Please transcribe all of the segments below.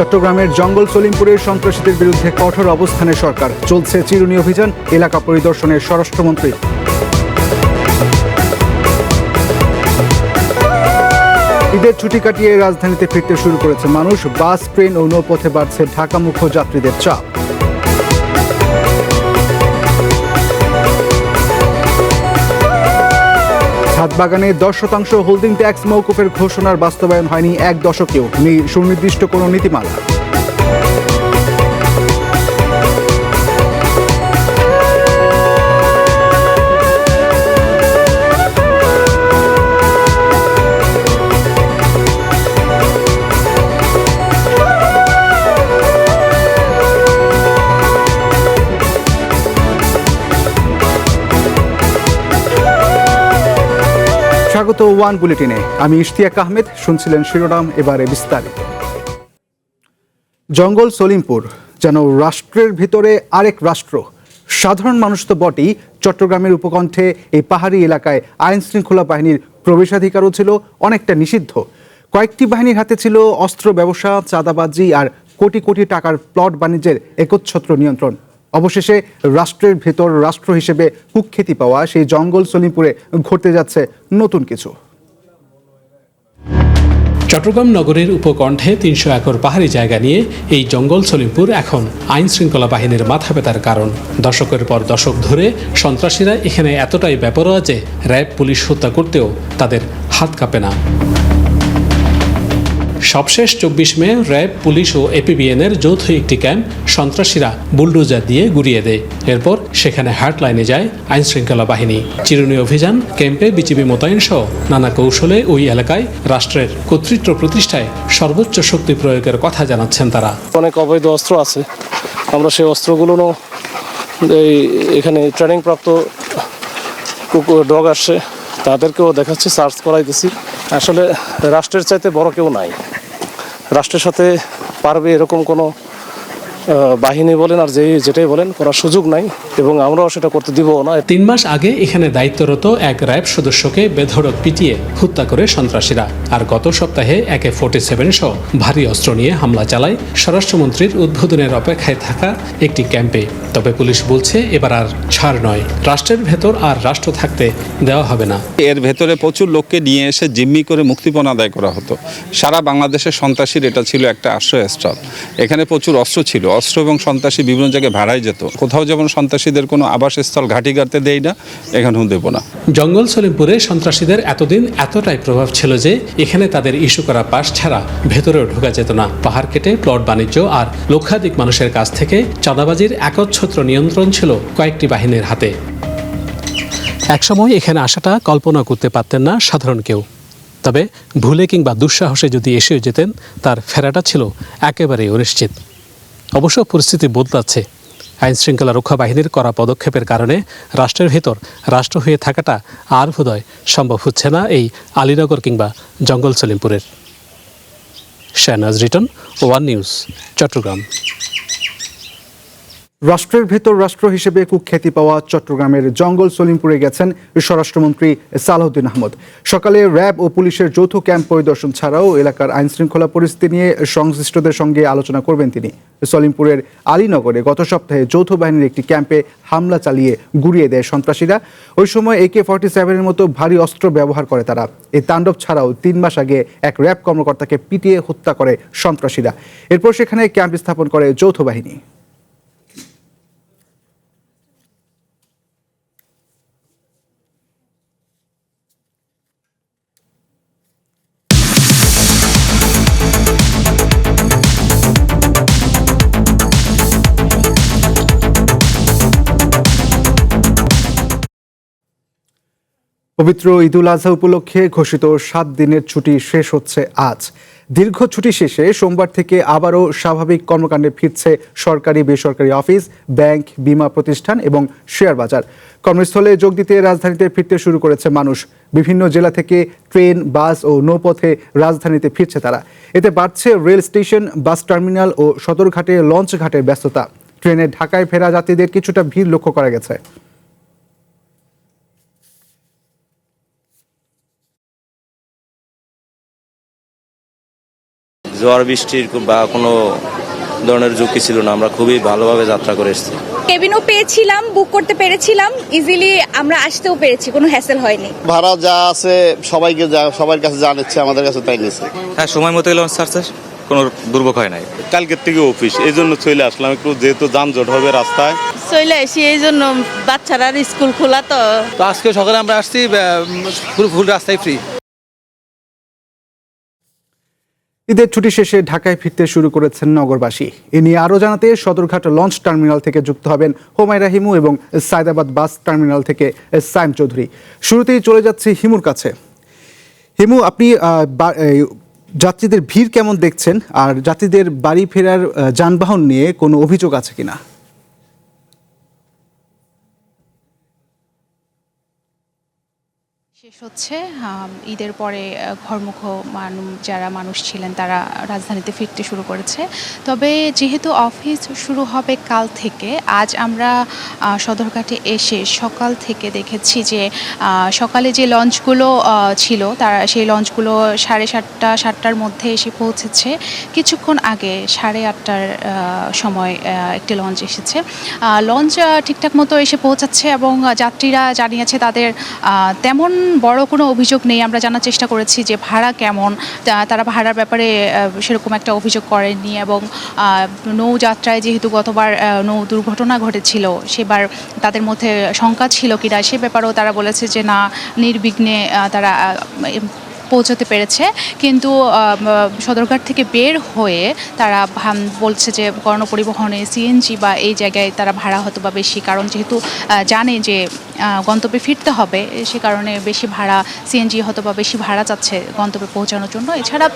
চট্টগ্রামের জঙ্গল সলিমপুরের সন্ত্রাসীদের বিরুদ্ধে কঠোর অবস্থানে সরকার, চলছে চিরুনি অভিযান, এলাকা পরিদর্শনের স্বরাষ্ট্রমন্ত্রী। ঈদের ছুটি কাটিয়ে রাজধানীতে ফিরতে শুরু করেছে মানুষ। বাস, ট্রেন ও নৌপথে বাড়ছে ঢাকামুখী যাত্রীদের চাপ। ছাদ বাগানে 10% হোল্ডিং ট্যাক্স মওকুফের ঘোষণার বাস্তবায়ন হয়নি এক দশকেও, নেই সুনির্দিষ্ট কোনো নীতিমালা। স্বাগত ওয়ান বুলেটিনে, আমি ইশতিয়াক আহমেদ। শুনছিলেন শিরোনাম, এবারে বিস্তারিত। জঙ্গল সলিমপুর যেন রাষ্ট্রের ভিতরে আরেক রাষ্ট্র। সাধারণ মানুষ তো বটেই, চট্টগ্রামের উপকণ্ঠে এই পাহাড়ি এলাকায় আইন শৃঙ্খলা বাহিনীর প্রবেশাধিকারও ছিল অনেকটা নিষিদ্ধ। কয়েকটি বাহিনীর হাতে ছিল অস্ত্র ব্যবসা, চাঁদাবাজি আর কোটি কোটি টাকার প্লট বাণিজ্যের একচ্ছত্র নিয়ন্ত্রণ। অবশেষে রাষ্ট্রের ভেতর রাষ্ট্র হিসেবে কুখ্যাতি পাওয়া সেই জঙ্গল সলিমপুরে ঘটতে যাচ্ছে নতুন কিছু। চট্টগ্রাম নগরের উপকণ্ঠে 300 একর পাহাড়ি জায়গা নিয়ে এই জঙ্গল সলিমপুর এখন আইন শৃঙ্খলা বাহিনীর মাথা ব্যথার কারণ। দশকের পর দশক ধরে সন্ত্রাসীরা এখানে এতটাই বেপরোয়া যে র্যাব পুলিশ হত্যা করতেও তাদের হাত কাঁপে না। সবশেষ 24 মে র্যাব, পুলিশ ও এপিবিএনের যৌথ একটি ক্যাম্প সন্ত্রাসীরা বুলডোজার দিয়ে গুড়িয়ে দেয়। এরপর সেখানে হার্টলাইনে যায় আইন শৃঙ্খলা বাহিনী। চিরুনি অভিযান, ক্যাম্পে বিজিবি মোতায়েন সহ নানা কৌশলে ওই এলাকায় রাষ্ট্রের কর্তৃত্ব প্রতিষ্ঠায় সর্বোচ্চ শক্তি প্রয়োগের কথা জানাচ্ছেন তারা। অনেক অবৈধ অস্ত্র আছে, আমরা সেই অস্ত্রগুলো এখানে ট্রেনিং প্রাপ্ত ডগ আসছে, তাদেরকেও দেখাচ্ছি, সার্চ করাইতেছি। আসলে রাষ্ট্রের চাইতে বড় কেউ নাই, রাষ্ট্রের সাথে পারবে এরকম কোনো বাহিনী বলেন আর যেটাই বলেন করার সুযোগ নাই, এবং আমরাও সেটা করতে দিব না। 3 মাস আগে এখানে দায়িত্বরত এক র্যাব সদস্যকে বেধড়ক পিটিয়ে হত্যা করে সন্ত্রাসীরা। আর গত সপ্তাহে AK-47 সহ ভারী অস্ত্র নিয়ে হামলা চালায় স্বরাষ্ট্রমন্ত্রীর উদ্বোধনের অপেক্ষায় থাকা একটি ক্যাম্পে। তবে পুলিশ বলছে এবার আর ছাড় নয়, রাষ্ট্রের ভেতর আর রাষ্ট্র থাকতে দেওয়া হবে না। এর ভেতরে প্রচুর লোককে নিয়ে এসে জিম্মি করে মুক্তিপণ আদায় করা হতো। সারা বাংলাদেশের সন্ত্রাসীর এটা ছিল একটা আশ্রয়স্থল। এখানে প্রচুর অস্ত্র ছিল, অস্ত্র এবং সন্ত্রাসী বিভিন্ন জায়গায় ভাড়ায় যেত। কোথাও যেমন সন্ত্রাসীদের কোনো আবাসস্থল ঘাঁটি গাড়তে দেয় না, এখানেও দেব না। জঙ্গল সলিমপুরে সন্ত্রাসীদের এতদিন এতটাই প্রভাব ছিল যে এখানে তাদের ইস্যু করা পাস ছাড়া ভেতরেও ঢোকা যেত না। পাহাড় কেটে প্লট বাণিজ্য আর লক্ষাধিক মানুষের কাছ থেকে চাঁদাবাজির একচ্ছত্র নিয়ন্ত্রণ ছিল কয়েকটি বাহিনীর হাতে। একসময় এখানে আসাটা কল্পনা করতে পারতেন না সাধারণ কেউ। তবে ভুলে কিংবা দুঃসাহসে যদি এসেও যেতেন, তার ফেরাটা ছিল একেবারেই অনিশ্চিত। অবশ্য পরিস্থিতি বদলাচ্ছে। আইন শৃঙ্খলা রক্ষা বাহিনীর করা পদক্ষেপের কারণে রাষ্ট্রের ভেতর রাষ্ট্র হয়ে থাকাটা আর বোধহয় সম্ভব হচ্ছে না এই আলীনগর কিংবা জঙ্গল সলিমপুরের। Shahnaz Riton, One News, Chattogram. রাষ্ট্রের ভেতর রাষ্ট্র হিসেবে কুখ্যাতি পাওয়া চট্টগ্রামের জঙ্গল সলিমপুরে গেছেন স্বরাষ্ট্রমন্ত্রী সালাউদ্দিন আহমদ। সকালে র্যাব ও পুলিশের যৌথ ক্যাম্প পরিদর্শন ছাড়াও এলাকার আইন শৃঙ্খলা পরিস্থিতি নিয়ে সংশ্লিষ্টদের সঙ্গে আলোচনা করবেন তিনি। সলিমপুরের আলীনগরে গত সপ্তাহে যৌথ বাহিনীর একটি ক্যাম্পে হামলা চালিয়ে গুড়িয়ে দেয় সন্ত্রাসীরা। ওই সময় AK-47 মতো ভারী অস্ত্র ব্যবহার করে তারা। এই তাণ্ডব ছাড়াও 3 মাস আগে এক র্যাব কর্মকর্তাকে পিটিয়ে হত্যা করে সন্ত্রাসীরা। এরপর সেখানে ক্যাম্প স্থাপন করে যৌথ বাহিনী। পবিত্র ঈদুল আজহা উপলক্ষে ঘোষিত 7 দিনের ছুটি শেষ হচ্ছে আজ। দীর্ঘ ছুটি শেষে সোমবার থেকে আবারও স্বাভাবিক কর্মকাণ্ডে ফিরছে সরকারি বেসরকারি অফিস, ব্যাংক, বীমা প্রতিষ্ঠান এবং শেয়ার বাজার। কর্মস্থলে যোগ দিতে রাজধানীতে ফিরতে শুরু করেছে মানুষ। বিভিন্ন জেলা থেকে ট্রেন, বাস ও নৌপথে রাজধানীতে ফিরছে তারা। এতে বাড়ছে রেল স্টেশন, বাস টার্মিনাল ও সদরঘাটে লঞ্চ ঘাটের ব্যস্ততা। ট্রেনে ঢাকায় ফেরা যাত্রীদের কিছুটা ভিড় লক্ষ্য করা গেছে। ঝড় বৃষ্টির বা কোনো ধরনের ঝুঁকি ছিল না, আমরা খুবই ভালোভাবে যাত্রা করে এসেছি। কেবিনও পেয়েছিলাম, বুক করতে পেরেছিলাম, ইজিলি আমরা আসতেও পেরেছি, কোনো হ্যাসেল হয়নি। ভাড়া যা আছে সবার কাছে যা নিচ্ছে আমাদের কাছে তাই নিচ্ছে। হ্যাঁ, সময় মতো লঞ্চ ছাড়ছে, কোনো দুর্ভোগ হয় নাই। কালকের থেকে অফিস, এই জন্য চলে আসলাম, একটু যেহেতু যানজট হবে রাস্তায় চলে আসি, এই জন্য বাচ্চারা স্কুল খোলা তো আজকে সকালে আমরা আসছি, ফুল রাস্তায় ফ্রি। ঈদের ছুটি শেষে ঢাকায় ফিরতে শুরু করেছেন নগরবাসী। এ নিয়ে আরও জানাতে সদরঘাট লঞ্চ টার্মিনাল থেকে যুক্ত হবেন হুমায়রা হিমু এবং সায়দাবাদ বাস টার্মিনাল থেকে সাইম চৌধুরী। শুরুতেই চলে যাচ্ছি হিমুর কাছে। হিমু, আপনি যাত্রীদের ভিড় কেমন দেখছেন, আর যাত্রীদের বাড়ি ফেরার যানবাহন নিয়ে কোনো অভিযোগ আছে কিনা? শেষ হচ্ছে ঈদের পরে ঘরমুখ যারা মানুষ ছিলেন তারা রাজধানীতে ফিরতে শুরু করেছে। তবে যেহেতু অফিস শুরু হবে কাল থেকে, আজ আমরা সদরঘাটে এসে সকাল থেকে দেখেছি যে সকালে যে লঞ্চগুলো ছিল তারা সেই লঞ্চগুলো 7:30-7টার মধ্যে এসে পৌঁছেছে। কিছুক্ষণ আগে 8:30টার সময় একটি লঞ্চ এসেছে। লঞ্চ ঠিকঠাক মতো এসে পৌঁছাচ্ছে এবং যাত্রীরা জানিয়েছে তাদের তেমন বড় কোনো অভিযোগ নেই। আমরা জানার চেষ্টা করেছি যে ভাড়া কেমন, তারা ভাড়ার ব্যাপারে সেরকম একটা অভিযোগ করেননি এবং নৌযাত্রায় যেহেতু গতবার নৌ দুর্ঘটনা ঘটেছিল, সেবার তাদের মধ্যে শঙ্কা ছিল কিনা সে ব্যাপারেও তারা বলেছে যে না, নির্বিঘ্নে তারা পৌঁছতে পেরেছে। কিন্তু সদরঘাট থেকে বের হয়ে তারা বলছে যে গণপরিবহনে সিএনজি বা এই জায়গায় তারা ভাড়া হয়তো বা বেশি, কারণ যেহেতু জানে যে গন্তব্যে ফিরতে হবে, সে কারণে বেশি ভাড়া, সিএনজি হয়তো বা বেশি ভাড়া চাচ্ছে গন্তব্যে পৌঁছানোর জন্য। এছাড়া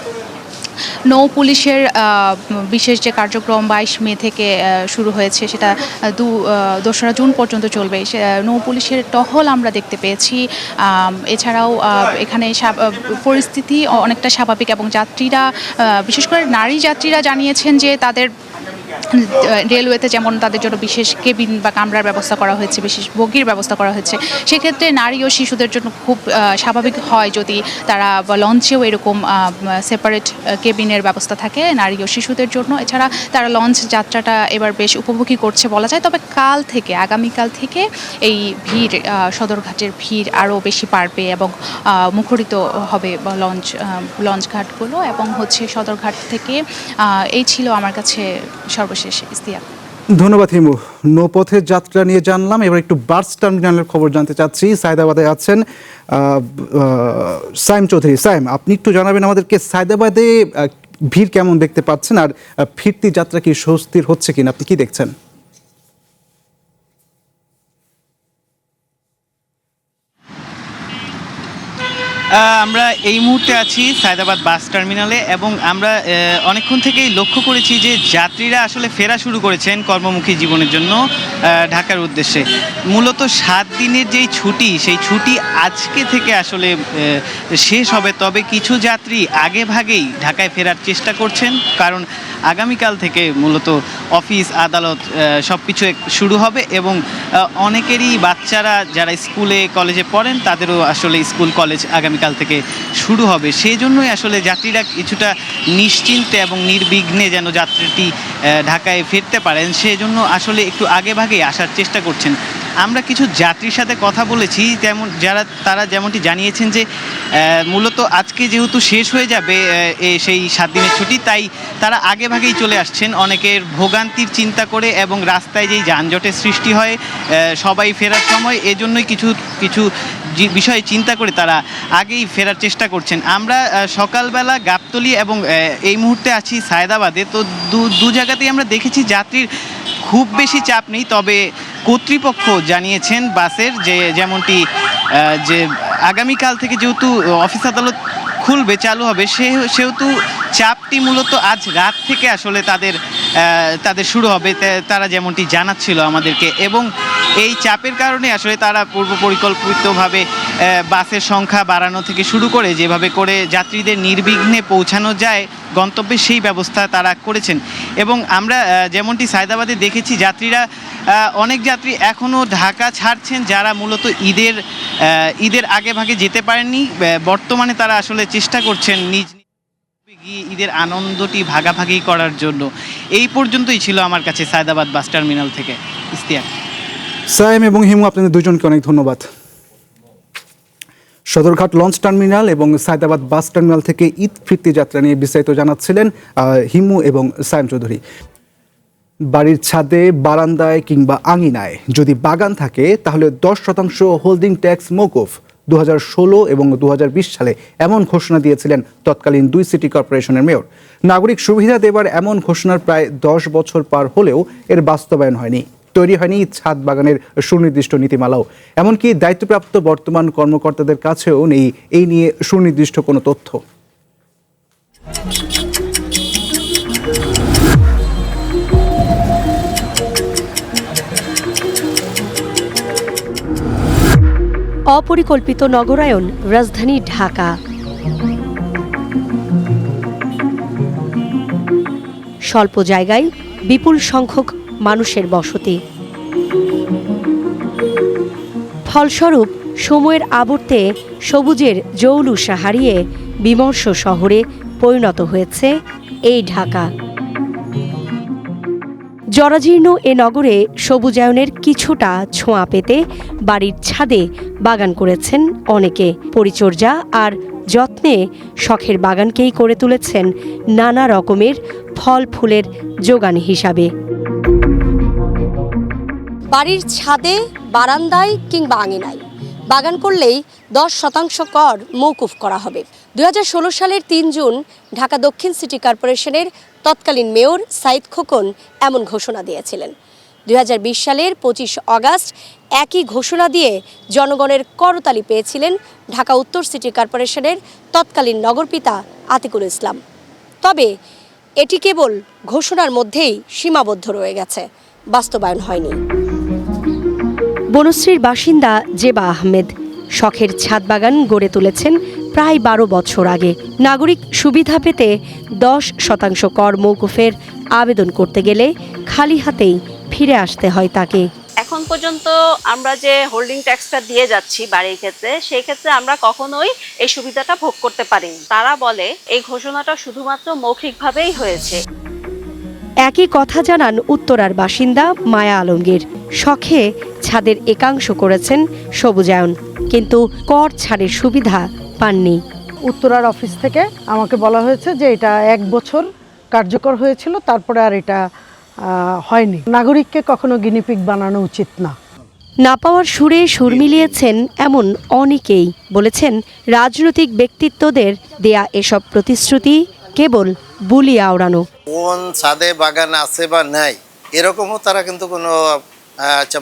নৌ পুলিশের বিশেষ যে কার্যক্রম 22 মে থেকে শুরু হয়েছে, সেটা 2রা জুন পর্যন্ত চলবে। নৌ পুলিশের টহল আমরা দেখতে পেয়েছি। এছাড়াও এখানে পরিস্থিতি অনেকটা স্বাভাবিক এবং যাত্রীরা, বিশেষ করে নারী যাত্রীরা জানিয়েছেন যে তাদের রেলওয়েতে যেমন তাদের জন্য বিশেষ কেবিন বা কামরার ব্যবস্থা করা হয়েছে, বিশেষ বগির ব্যবস্থা করা হয়েছে, সেক্ষেত্রে নারী ও শিশুদের জন্য খুব স্বাভাবিক হয় যদি তারা লঞ্চেও এরকম সেপারেট কেবিনের ব্যবস্থা থাকে নারী ও শিশুদের জন্য। এছাড়া তারা লঞ্চ যাত্রাটা এবার বেশ উপভোগী করছে বলা যায়। তবে আগামীকাল থেকে এই ভিড়, সদরঘাটের ভিড় আরও বেশি বাড়বে এবং মুখরিত হবে লঞ্চ ঘাটগুলো এবং সদরঘাট থেকে। এই ছিল আমার কাছে সর্বশেষ ইস্তিয়াক। ধন্যবাদ হিমু। নৌপথের যাত্রা নিয়ে জানলাম। এবার একটু বাস টার্মিনালের খবর জানতে চাচ্ছি। সায়দাবাদে আছেন সাইম চৌধুরী। সাইম, আপনি একটু জানাবেন আমাদেরকে সায়দাবাদে ভিড় কেমন দেখতে পাচ্ছেন, আর ফিরতি যাত্রা কি স্বস্তির হচ্ছে কিনা, আপনি কি দেখছেন? আমরা এই মুহূর্তে আছি সায়দাবাদ বাস টার্মিনালে এবং আমরা অনেকক্ষণ থেকেই লক্ষ্য করেছি যে যাত্রীরা আসলে ফেরা শুরু করেছেন কর্মমুখী জীবনের জন্য ঢাকার উদ্দেশ্যে। মূলত 7 দিনের যেই ছুটি, সেই ছুটি আজকে থেকে আসলে শেষ হবে। তবে কিছু যাত্রী আগে ভাগেই ঢাকায় ফেরার চেষ্টা করছেন, কারণ আগামীকাল থেকে মূলত অফিস আদালত সব কিছু শুরু হবে এবং অনেকেরই বাচ্চারা যারা স্কুলে কলেজে পড়েন তাদেরও আসলে স্কুল কলেজ আগামীকাল থেকে শুরু হবে। সেই জন্যই আসলে যাত্রীরা কিছুটা নিশ্চিন্তে এবং নির্বিঘ্নে যেন যাত্রীটি ঢাকায় ফিরতে পারেন, সেই জন্য আসলে একটু আগে ভাগেই আসার চেষ্টা করছেন। আমরা কিছু যাত্রীর সাথে কথা বলেছি, তারা যেমনটি জানিয়েছেন যে মূলত আজকে যেহেতু শেষ হয়ে যাবে সেই 7 দিনের ছুটি, তাই তারা আগে ভাগেই চলে আসছেন অনেকের ভোগান্তির চিন্তা করে এবং রাস্তায় যেই যানজটের সৃষ্টি হয় সবাই ফেরার সময়, এজন্যই কিছু বিষয়ে চিন্তা করে তারা আগেই ফেরার চেষ্টা করছেন। আমরা সকালবেলা গাবতলী এবং এই মুহূর্তে আছি সায়দাবাদে, তো দু জায়গাতেই আমরা দেখেছি যাত্রীর খুব বেশি চাপ নেই। তবে কর্তৃপক্ষ জানিয়েছেন বাসের যেমনটি যে আগামীকাল থেকে যেহেতু অফিস আদালত খুলবে, চালু হবে, সেহেতু চাপটি মূলত আজ রাত থেকে আসলে তাদের শুরু হবে, তারা যেমনটি জানাচ্ছিল আমাদেরকে। এবং এই চাপের কারণে আসলে তারা পূর্ব পরিকল্পিতভাবে বাসের সংখ্যা বাড়ানো থেকে শুরু করে যেভাবে করে যাত্রীদের নির্বিঘ্নে পৌঁছানো যায় গন্তব্যে, সেই ব্যবস্থা তারা করেছেন। এবং আমরা যেমনটি সায়দাবাদে দেখেছি অনেক যাত্রী এখনও ঢাকা ছাড়ছেন যারা মূলত ঈদের আগে ভাগে যেতে পারেননি। বর্তমানে তারা আসলে চেষ্টা করছেন নিজ ঈদের আনন্দটি ভাগাভাগি করার জন্য। এই পর্যন্তই ছিল আমার কাছে সায়দাবাদ বাস টার্মিনাল থেকে। ইস্তিয়াক। সায়েম এবং হিমু, আপনাদের দুজনকে অনেক ধন্যবাদ। সদরঘাট লঞ্চ টার্মিনাল এবং সায়দাবাদ বাস টার্মিনাল থেকে ঈদ ফিরতি যাত্রা নিয়ে বিস্তারিত জানাচ্ছিলেন হিমু এবং সায়েম চৌধুরী। বাড়ির ছাদে, বারান্দায় কিংবা আঙিনায় যদি বাগান থাকে তাহলে 10% হোল্ডিং ট্যাক্স মওকুফ। 2016 এবং 2020 সালে এমন ঘোষণা দিয়েছিলেন তৎকালীন 2 সিটি কর্পোরেশনের মেয়র। নাগরিক সুবিধা দেবার এমন ঘোষণার প্রায় 10 বছর পার হলেও এর বাস্তবায়ন হয়নি। তৈরি হয়নি ছাদ বাগানের সুনির্দিষ্ট নীতিমালাও। এমনকি দায়িত্বপ্রাপ্ত বর্তমান কর্মকর্তাদের কাছেও নেই এই নিয়ে সুনির্দিষ্ট কোনো তথ্য। অপরিকল্পিত নগরায়ন রাজধানী ঢাকা। স্বল্প জায়গায় বিপুল সংখ্যক মানুষের বসতি। ফলস্বরূপ সময়ের আবর্তে সবুজের জৌলুসা হারিয়ে বিমর্ষ শহরে পরিণত হয়েছে এই ঢাকা। জরাজীর্ণ এ নগরে সবুজায়নের কিছুটা ছোঁয়া পেতে বাড়ির ছাদে বাগান করেছেন অনেকে। পরিচর্যা আর যত্নে শখের বাগানকেই করে তুলেছেন নানা রকমের ফল ফুলের যোগান হিসাবে। বাড়ির ছাদে, বারান্দায় কিংবা আঙিনায় বাগান করলেই 10% কর মওকুফ করা হবে। 2016 সালের 3 জুন ঢাকা দক্ষিণ সিটি কর্পোরেশনের তৎকালীন মেয়র সাইদ খোকন এমন ঘোষণা দিয়েছিলেন। 2020 সালের 25 অগাস্ট একই ঘোষণা দিয়ে জনগণের করতালি পেয়েছিলেন ঢাকা উত্তর সিটি কর্পোরেশনের তৎকালীন নগরপিতা আতিকুল ইসলাম। তবে এটি কেবল ঘোষণার মধ্যেই সীমাবদ্ধ রয়ে গেছে, বাস্তবায়ন হয়নি। বনশ্রীর বাসিন্দা জেবা আহমেদ শখের ছাদ বাগান গড়ে তুলেছেন প্রায় 12 বছর আগে। নাগরিক সুবিধা পেতে 10% কর মওকুফের আবেদন করতে গেলে খালি হাতেই ফিরে আসতে হয় তাকে। এখন পর্যন্ত আমরা যে হোল্ডিং ট্যাক্সটা দিয়ে যাচ্ছি বাড়ির ক্ষেত্রে, সেই ক্ষেত্রে আমরা কখনোই এই সুবিধাটা ভোগ করতে পারিনি। তারা বলে এই ঘোষণাটা শুধুমাত্র মৌখিকভাবেই হয়েছে। একই কথা জানান উত্তরার বাসিন্দা মায়া আলমগীর। শখে ছাদের একাংশ করেছেন সবুজায়ন, কিন্তু কর ছাড়ের সুবিধা পাননি। উত্তরার অফিস থেকে আমাকে বলা হয়েছে যে এটা 1 বছর কার্যকর হয়েছিল, তারপরে আর এটা হয়নি। নাগরিককে কখনো গিনিপিগ বানানো উচিত না। না পাওয়ার সুরে সুর মিলিয়েছেন এমন অনেকেই। বলেছেন রাজনৈতিক ব্যক্তিত্বদের দেয়া এসব প্রতিশ্রুতি কেবল বুলি আওড়ানো। কোন ছাদে বাগান আছে বা নাই এরকমও তারা কিন্তু কোনো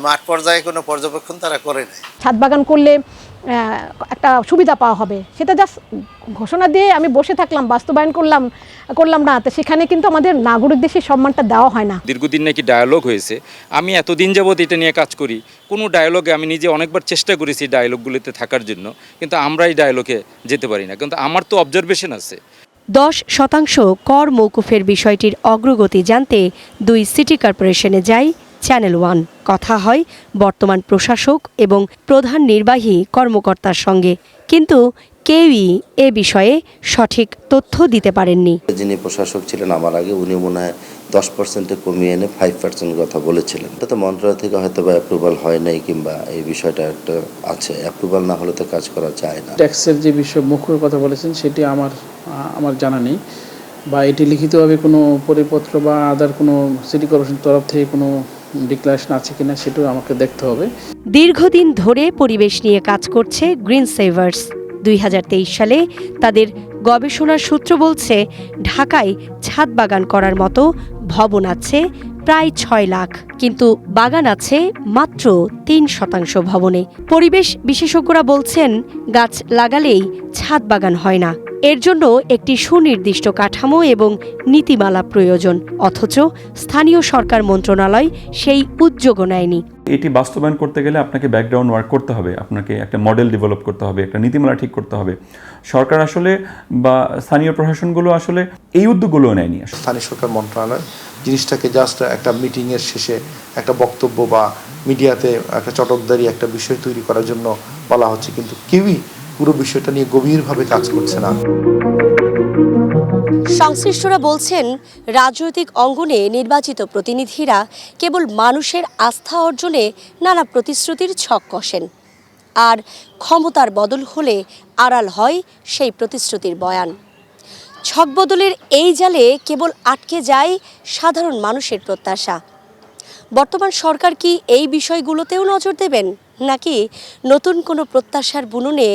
মাঠ পর্যায়ে কোনো পর্যবেক্ষণ তারা করে নাই। ছাদ বাগান করলে একটা সুবিধা পাওয়া হবে, সেটা জাস্ট ঘোষণা দিয়ে আমি বসে থাকলাম, বাস্তবায়ন করলাম না। তো সেখানে কিন্তু আমাদের নাগরিকদের সেই সম্মানটা দেওয়া হয় না। দীর্ঘদিন নাকি ডায়ালগ হয়েছে। আমি এতদিন যাবত এটা নিয়ে কাজ করি, কোনো ডায়ালগে আমি নিজে অনেকবার চেষ্টা করেছি ডায়ালগগুলিতে থাকার জন্য, কিন্তু আমরা এই ডায়ালগে যেতে পারি না। কিন্তু আমার তো অবজারভেশন আছে। 10% কর মওকুফের বিষয়টির অগ্রগতি জানতে 2 সিটি কর্পোরেশনে যাই চ্যানেল 1। কথা হয় বর্তমান প্রশাসক এবং প্রধান নির্বাহী কর্মকর্তার সঙ্গে, কিন্তু কেউই এ বিষয়ে সঠিক তথ্য দিতে পারেননি। যিনি প্রশাসক ছিলেন আমার আগে, উনি মনে হয় 10% কমিয়ে এনে 5% কথা বলেছিলেন। এটা তো মন্ত্রণালয় থেকে হয়তো বা অ্যাপ্রুভাল হয় নাই, কিংবা এই বিষয়টা একটা আছে, অ্যাপ্রুভাল না হলে তো কাজ করা যায় না। ট্যাক্সের যে বিষয় মুখ্য কথা বলেছেন সেটি আমার জানা নেই, বা এটি লিখিতভাবে কোনো পরিপত্র বা আদার কোনো সিটি কর্পোরেশন তরফ থেকে কোনো ডিক্লারেশন আছে কিনা সেটাও আমাকে দেখতে হবে। দীর্ঘদিন ধরে পরিবেশ নিয়ে কাজ করছে গ্রিন সেভার্স। 2023 সালে তাদের গবেষণার সূত্র বলছে ঢাকায় ছাদ বাগান করার মতো ভবন আছে প্রায় 6 লাখ, কিন্তু বাগান আছে মাত্র 3% ভবনে। পরিবেশ বিশেষজ্ঞরা বলছেন গাছ লাগালেই ছাদ বাগান হয় না, এর জন্য একটি সুনির্দিষ্ট কাঠামো এবং নীতিমালা প্রয়োজন। অথচ স্থানীয় সরকার মন্ত্রণালয় সেই উদ্যোগও নেয়নি। এটি বাস্তবায়ন করতে গেলে আপনাকে ব্যাকগ্রাউন্ড ওয়ার্ক করতে হবে, আপনাকে একটা মডেল ডেভেলপ করতে হবে, একটা নীতিমালা ঠিক করতে হবে। সরকার আসলে বা স্থানীয় প্রশাসনগুলো আসলে এই উদ্যোগগুলো নেয়নি। স্থানীয় সরকার মন্ত্রণালয় জিনিসটাকে জাস্ট একটা মিটিংয়ের শেষে একটা বক্তব্য বা মিডিয়াতে একটা চটকদারি একটা বিষয় তৈরি করার জন্য বলা হচ্ছে, কিন্তু কেউই পুরো বিষয়টা নিয়ে গভীরভাবে কাজ করছে না। সংশ্লিষ্টরা বলছেন, রাজনৈতিক অঙ্গনে নির্বাচিত প্রতিনিধিরা কেবল মানুষের আস্থা অর্জনে নানা প্রতিশ্রুতির ছক কষেন, আর ক্ষমতার বদল হলে আড়াল হয় সেই প্রতিশ্রুতির বয়ান। ছক বদলের এই জালে কেবল আটকে যায় সাধারণ মানুষের প্রত্যাশা। বর্তমান সরকার কি এই বিষয়গুলোতেও নজর দেবেন, নাকি নতুন কোনো প্রত্যাশার বুননে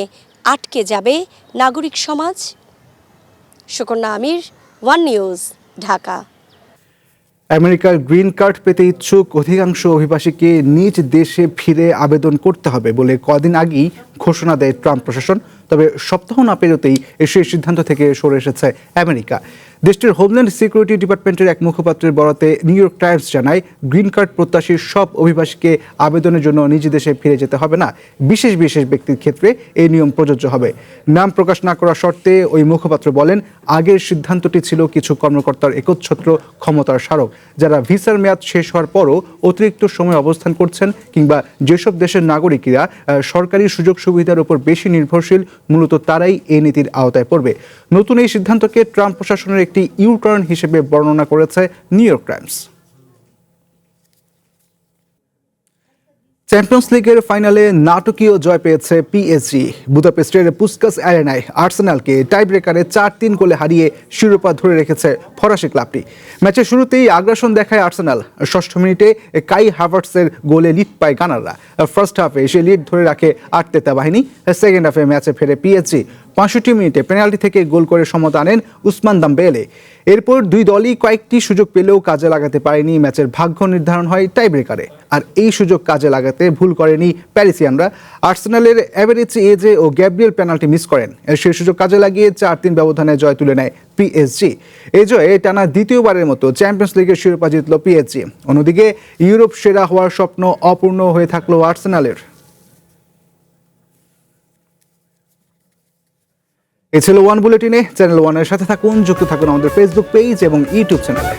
আটকে যাবে নাগরিক সমাজ? সুকন্যা আমির, ওয়ান নিউজ, ঢাকা। আমেরিকার গ্রিন কার্ড পেতে ইচ্ছুক অধিকাংশ অভিবাসীকে নিজ দেশে ফিরে আবেদন করতে হবে বলে কদিন আগেই ঘোষণা দেয় ট্রাম্প প্রশাসন। তবে সপ্তাহ না পেরোতেই সেই সিদ্ধান্ত থেকে সরে এসেছে আমেরিকা। দেশটির হোমল্যান্ড সিকিউরিটি ডিপার্টমেন্টের এক মুখপাত্রের বরাতে নিউ ইয়র্ক টাইমস জানায়, গ্রিন কার্ড প্রত্যাশী সব অভিবাসীকে আবেদনের জন্য নিজ দেশে ফিরে যেতে হবে না, বিশেষ বিশেষ ব্যক্তির ক্ষেত্রে এই নিয়ম প্রযোজ্য হবে। নাম প্রকাশ না করার শর্তে ওই মুখপাত্র বলেন, আগের সিদ্ধান্তটি ছিল কিছু কর্মকর্তার একচ্ছত্র ক্ষমতার স্মারক, যারা ভিসার মেয়াদ শেষ হওয়ার পরও অতিরিক্ত সময় অবস্থান করছেন কিংবা যেসব দেশের নাগরিকরা সরকারি সুযোগ সুবিধার উপর বেশি নির্ভরশীল, মূলত তারাই এই নীতির আওতায় পড়বে। নতুন এই সিদ্ধান্তকে ট্রাম্প প্রশাসনের একটি ইউটার্ন হিসেবে বর্ণনা করেছে নিউ ইয়র্ক টাইমস। চ্যাম্পিয়ন্স লিগের ফাইনালে নাটকীয় জয় পেয়েছে পিএসজি। বুদাপেস্টের পুস্কাস অ্যারেনায় আর্সেনালকে টাইব্রেকারে 4-3 গোলে হারিয়ে শিরোপা ধরে রেখেছে ফরাসি ক্লাবটি। ম্যাচের শুরুতেই আগ্রাসন দেখায় আর্সেনাল। 6ষ্ঠ মিনিটে কাই হাভার্টসের গোলে লিড পায় গানাররা। ফার্স্ট হাফে সে লিড ধরে রাখে আর্তেতা বাহিনী। সেকেন্ড হাফে ম্যাচে ফেরে পিএসজি। 65 মিনিটে পেনাল্টি থেকে গোল করে সমতা আনেন উসমান দাম্বেলে। এরপর দুই দলই কয়েকটি সুযোগ পেলেও কাজে লাগাতে পারেনি। ম্যাচের ভাগ্য নির্ধারণ হয় টাইব্রেকারে। আর এই সুযোগ কাজে লাগাতে ভুল করেনি প্যারিসিয়ানরা। আর্সেনালের এভারেজি এজে ও গ্যাব্রিয়েল পেনাল্টি মিস করেন। সেই সুযোগ কাজে লাগিয়ে 4-3 ব্যবধানে জয় তুলে নেয় পিএসজি। এই জয়ে টানা দ্বিতীয়বারের মতো চ্যাম্পিয়ন্স লিগের শিরোপা জিতল পিএসজি। অন্যদিকে ইউরোপ সেরা হওয়ার স্বপ্ন অপূর্ণ হয়ে থাকলো আর্সেনালের। এ ছিল ওয়ান বুলেটিনে। চ্যানেল ওয়ানের সাথে থাকুন, যুক্ত থাকুন আমাদের ফেসবুক পেজ এবং ইউটিউব চ্যানেলে।